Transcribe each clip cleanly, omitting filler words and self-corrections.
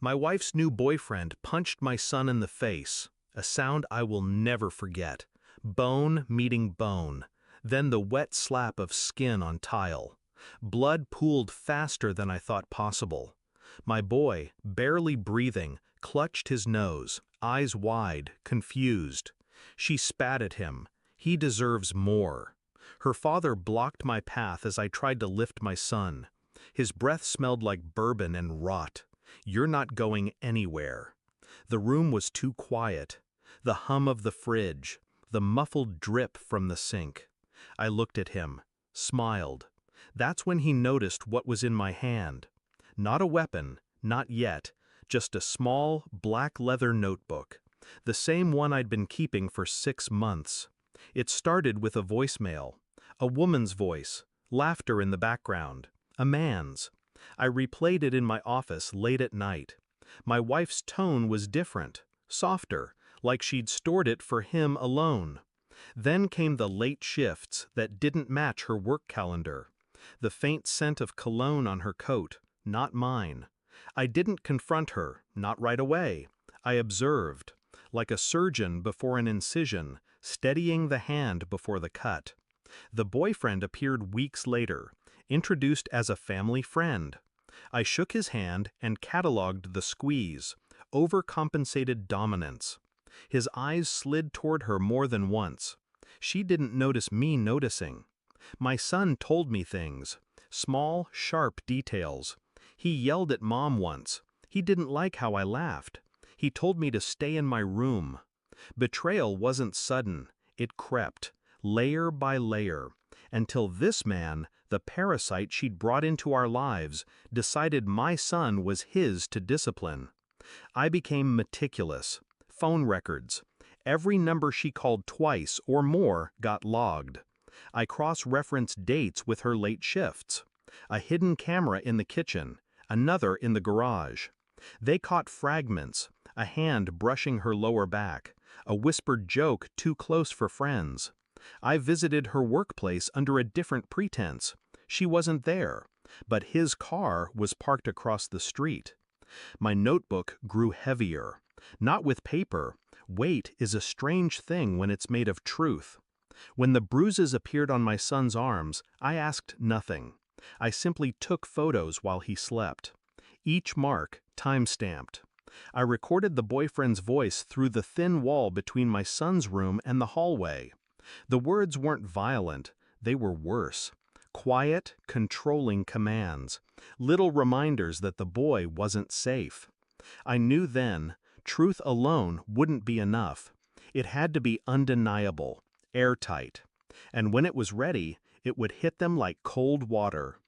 My wife's new boyfriend punched my son in the face, a sound I will never forget. Bone meeting bone, then the wet slap of skin on tile. Blood pooled faster than I thought possible. My boy, barely breathing, clutched his nose, eyes wide, confused. She spat at him. He deserves more. Her father blocked my path as I tried to lift my son. His breath smelled like bourbon and rot. "You're not going anywhere." The room was too quiet. The hum of the fridge, the muffled drip from the sink. I looked at him, smiled. That's when he noticed what was in my hand. Not a weapon, not yet, just a small, black leather notebook. The same one I'd been keeping for 6 months. It started with a voicemail. A woman's voice, laughter in the background. A man's. I replayed it in my office late at night. My wife's tone was different, softer, like she'd stored it for him alone. Then came the late shifts that didn't match her work calendar. The faint scent of cologne on her coat, not mine. I didn't confront her, not right away. I observed, like a surgeon before an incision, steadying the hand before the cut. The boyfriend appeared weeks later, introduced as a family friend. I shook his hand and cataloged the squeeze, overcompensated dominance. His eyes slid toward her more than once. She didn't notice me noticing. My son told me things, small, sharp details. He yelled at Mom once. He didn't like how I laughed. He told me to stay in my room. Betrayal wasn't sudden. It crept, layer by layer, until this man, the parasite she'd brought into our lives, decided my son was his to discipline. I became meticulous. Phone records. Every number she called twice or more got logged. I cross-referenced dates with her late shifts. A hidden camera in the kitchen, another in the garage. They caught fragments, a hand brushing her lower back, a whispered joke too close for friends. I visited her workplace under a different pretense. She wasn't there, but his car was parked across the street. My notebook grew heavier. Not with paper. Weight is a strange thing when it's made of truth. When the bruises appeared on my son's arms, I asked nothing. I simply took photos while he slept. Each mark, time-stamped. I recorded the boyfriend's voice through the thin wall between my son's room and the hallway. The words weren't violent, they were worse. Quiet, controlling commands. Little reminders that the boy wasn't safe. I knew then, truth alone wouldn't be enough. It had to be undeniable, airtight. And when it was ready, it would hit them like cold water.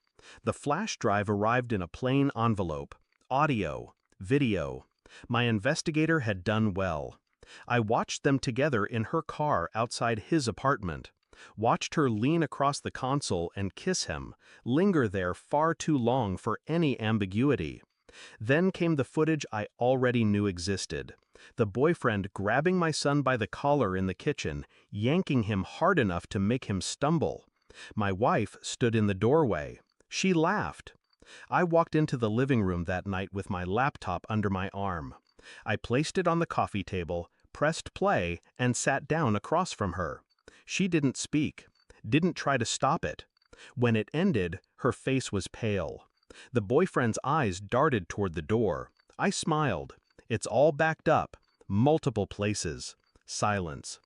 The flash drive arrived in a plain envelope. Audio, video. My investigator had done well. I watched them together in her car outside his apartment. Watched her lean across the console and kiss him, linger there far too long for any ambiguity. Then came the footage I already knew existed. The boyfriend grabbing my son by the collar in the kitchen, yanking him hard enough to make him stumble. My wife stood in the doorway. She laughed. I walked into the living room that night with my laptop under my arm. I placed it on the coffee table, pressed play, and sat down across from her. She didn't speak, didn't try to stop it. When it ended, her face was pale. The boyfriend's eyes darted toward the door. I smiled. It's all backed up, multiple places. Silence.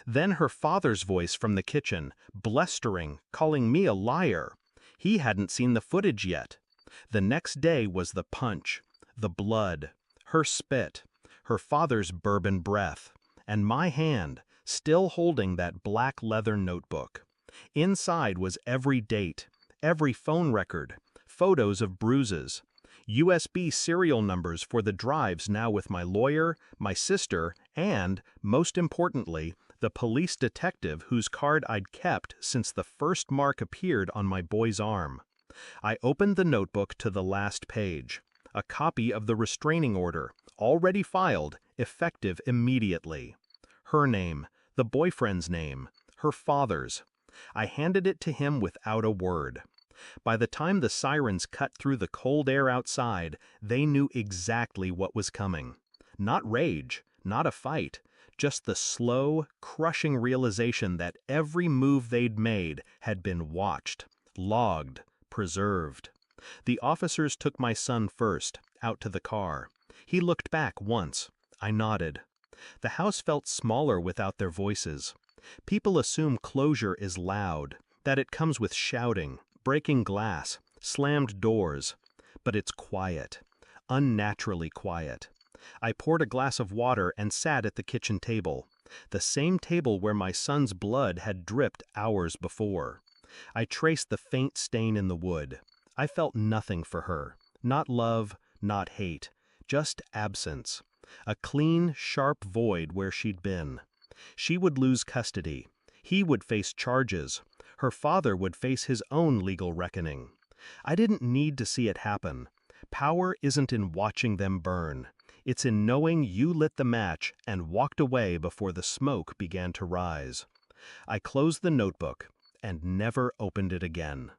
Then her father's voice from the kitchen, blustering, calling me a liar. He hadn't seen the footage yet. The next day was the punch, the blood, her spit, her father's bourbon breath, and my hand, still holding that black leather notebook. Inside was every date, every phone record, photos of bruises, USB serial numbers for the drives now with my lawyer, my sister, and, most importantly, the police detective whose card I'd kept since the first mark appeared on my boy's arm. I opened the notebook to the last page, a copy of the restraining order, already filed, effective immediately. Her name, the boyfriend's name, her father's. I handed it to him without a word. By the time the sirens cut through the cold air outside, they knew exactly what was coming. Not rage, not a fight, just the slow, crushing realization that every move they'd made had been watched, logged, preserved. The officers took my son first, out to the car. He looked back once. I nodded. The house felt smaller without their voices. People assume closure is loud, that it comes with shouting, breaking glass, slammed doors. But it's quiet, unnaturally quiet. I poured a glass of water and sat at the kitchen table, the same table where my son's blood had dripped hours before. I traced the faint stain in the wood. I felt nothing for her, not love, not hate, just absence. A clean, sharp void where she'd been. She would lose custody. He would face charges. Her father would face his own legal reckoning. I didn't need to see it happen. Power isn't in watching them burn. It's in knowing you lit the match and walked away before the smoke began to rise. I closed the notebook and never opened it again.